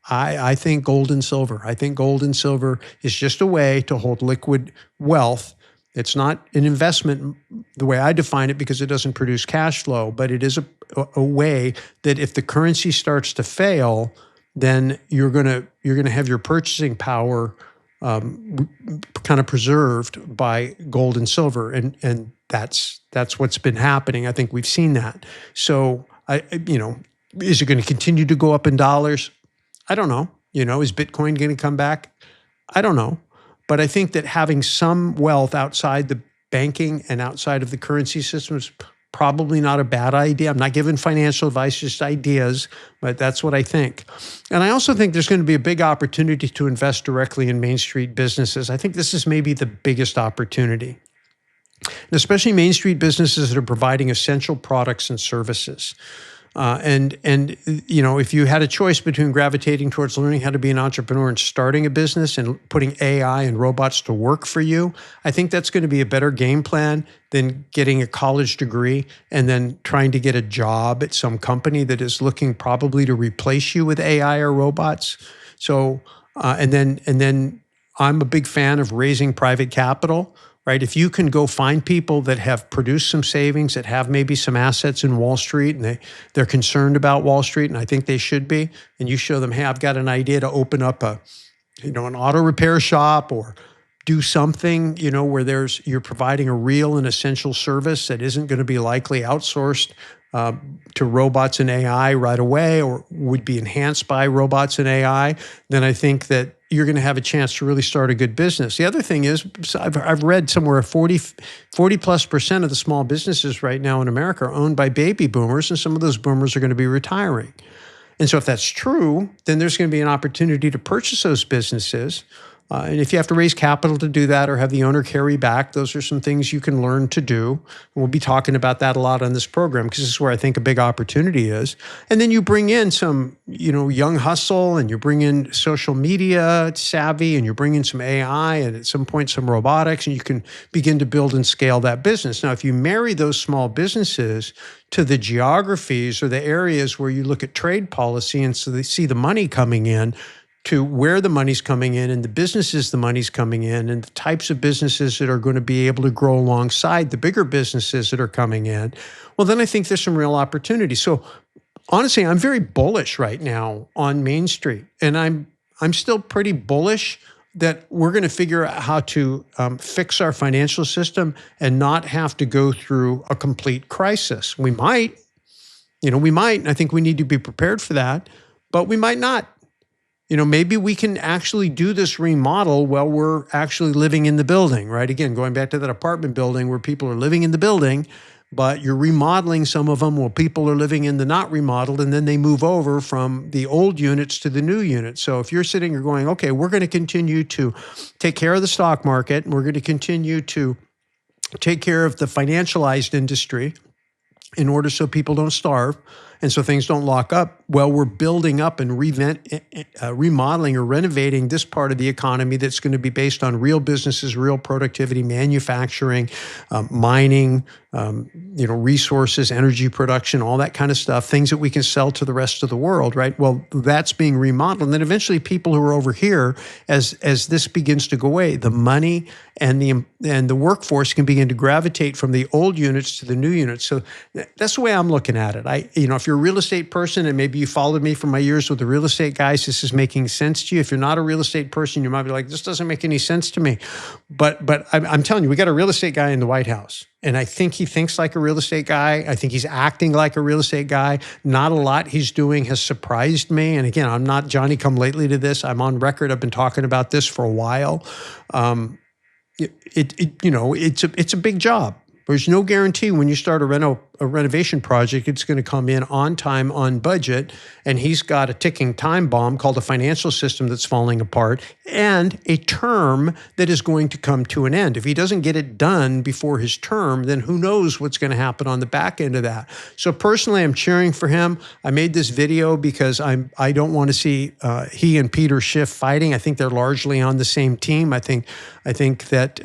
I think gold and silver. I think gold and silver is just a way to hold liquid wealth. It's not an investment the way I define it because it doesn't produce cash flow, but it is a way that if the currency starts to fail, then you're gonna have your purchasing power kind of preserved by gold and silver, and that's what's been happening. I think we've seen that. So is it going to continue to go up in dollars? I don't know. Is Bitcoin going to come back? I don't know. But I think that having some wealth outside the banking and outside of the currency system is probably not a bad idea. I'm not giving financial advice, just ideas, but that's what I think. And I also think there's going to be a big opportunity to invest directly in Main Street businesses. I think this is maybe the biggest opportunity, and especially Main Street businesses that are providing essential products and services. If you had a choice between gravitating towards learning how to be an entrepreneur and starting a business and putting AI and robots to work for you, I think that's going to be a better game plan than getting a college degree and then trying to get a job at some company that is looking probably to replace you with AI or robots. So, and then I'm a big fan of raising private capital. Right? If you can go find people that have produced some savings, that have maybe some assets in Wall Street, and they're concerned about Wall Street, and I think they should be, and you show them, hey, I've got an idea to open up an auto repair shop or do something, where you're providing a real and essential service that isn't going to be likely outsourced to robots and AI right away, or would be enhanced by robots and AI, then I think that you're going to have a chance to really start a good business. The other thing is, I've read somewhere 40+% of the small businesses right now in America are owned by baby boomers, and some of those boomers are going to be retiring. And so if that's true, then there's going to be an opportunity to purchase those businesses. And if you have to raise capital to do that or have the owner carry back, those are some things you can learn to do. And we'll be talking about that a lot on this program because this is where I think a big opportunity is. And then you bring in some, young hustle, and you bring in social media savvy, and you bring in some AI, and at some point some robotics, and you can begin to build and scale that business. Now, if you marry those small businesses to the geographies or the areas where you look at trade policy and so they see the money coming in, to where the money's coming in and the businesses the money's coming in and the types of businesses that are going to be able to grow alongside the bigger businesses that are coming in, well, then I think there's some real opportunity. So honestly, I'm very bullish right now on Main Street, and I'm still pretty bullish that we're going to figure out how to fix our financial system and not have to go through a complete crisis. We might, and I think we need to be prepared for that, but we might not. Maybe we can actually do this remodel while we're actually living in the building, right? Again, going back to that apartment building where people are living in the building, but you're remodeling some of them while people are living in the not remodeled, and then they move over from the old units to the new units. So if you're sitting here going, okay, we're going to continue to take care of the stock market, and we're going to continue to take care of the financialized industry in order so people don't starve, and so things don't lock up, well, we're building up and remodeling or renovating this part of the economy that's going to be based on real businesses, real productivity, manufacturing, mining, resources, energy production, all that kind of stuff, things that we can sell to the rest of the world, right? Well, that's being remodeled. And then eventually people who are over here, as this begins to go away, the money and the workforce can begin to gravitate from the old units to the new units. So that's the way I'm looking at it. If you're a real estate person and maybe you followed me from my years with the real estate guys, this is making sense to you. If you're not a real estate person, you might be like, this doesn't make any sense to me. But I'm telling you, we got a real estate guy in the White House. And I think he thinks like a real estate guy. I think he's acting like a real estate guy. Not a lot he's doing has surprised me. And again, I'm not Johnny come lately to this. I'm on record. I've been talking about this for a while. It's a big job. There's no guarantee when you start a renovation project, it's going to come in on time, on budget, and he's got a ticking time bomb called a financial system that's falling apart and a term that is going to come to an end. If he doesn't get it done before his term, then who knows what's going to happen on the back end of that. So personally, I'm cheering for him. I made this video because I don't want to see he and Peter Schiff fighting. I think they're largely on the same team. I think that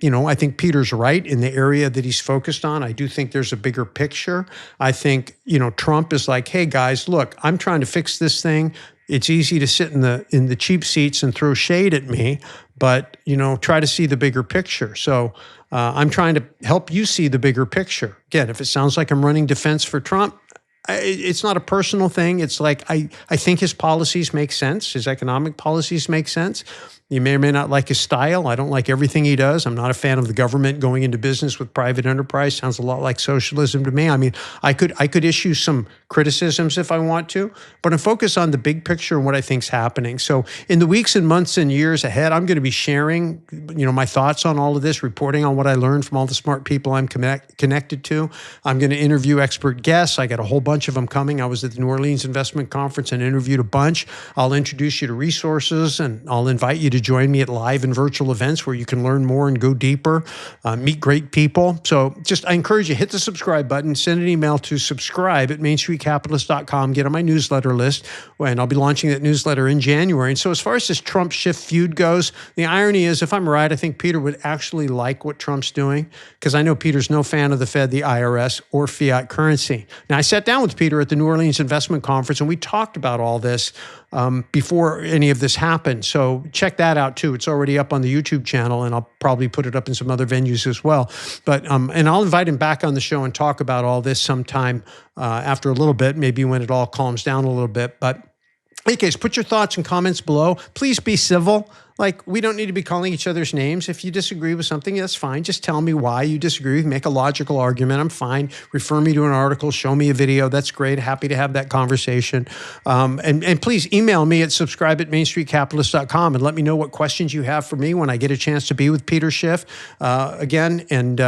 I think Peter's right in the area that he's focused on. I do think there's a bigger picture. I think, Trump is like, hey guys, look, I'm trying to fix this thing. It's easy to sit in the cheap seats and throw shade at me, but, try to see the bigger picture. So I'm trying to help you see the bigger picture. Again, if it sounds like I'm running defense for Trump, it's not a personal thing. It's like, I think his policies make sense. His economic policies make sense. You may or may not like his style. I don't like everything he does. I'm not a fan of the government going into business with private enterprise. Sounds a lot like socialism to me. I mean, I could issue some criticisms if I want to, but I'm focused on the big picture and what I think's happening. So in the weeks and months and years ahead, I'm going to be sharing, my thoughts on all of this, reporting on what I learned from all the smart people I'm connected to. I'm going to interview expert guests. I got a whole bunch of them coming. I was at the New Orleans Investment Conference and interviewed a bunch. I'll introduce you to resources, and I'll invite you to join me at live and virtual events where you can learn more and go deeper, meet great people. So I encourage you, hit the subscribe button, send an email to subscribe@mainstreetcapitalist.com, get on my newsletter list, and I'll be launching that newsletter in January. And so as far as this Trump Schiff feud goes, the irony is, if I'm right, I think Peter would actually like what Trump's doing, because I know Peter's no fan of the Fed, the IRS, or fiat currency. Now, I sat down with Peter at the New Orleans Investment Conference, and we talked about all this before any of this happened. So check that out too. It's already up on the YouTube channel, and I'll probably put it up in some other venues as well. But and I'll invite him back on the show and talk about all this sometime after a little bit, maybe when it all calms down a little bit. But in any case, put your thoughts and comments below. Please be civil. Like, we don't need to be calling each other's names. If you disagree with something, that's fine. Just tell me why you disagree. Make a logical argument. I'm fine. Refer me to an article. Show me a video. That's great. Happy to have that conversation. And please email me at subscribe@mainstreetcapitalist.com and let me know what questions you have for me when I get a chance to be with Peter Schiff again, and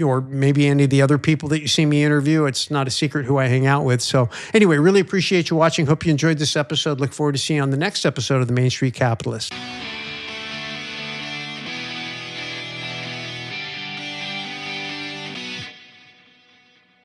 or maybe any of the other people that you see me interview. It's not a secret who I hang out with. So anyway, really appreciate you watching. Hope you enjoyed this episode. Look forward to seeing you on the next episode of the Main Street Capitalist.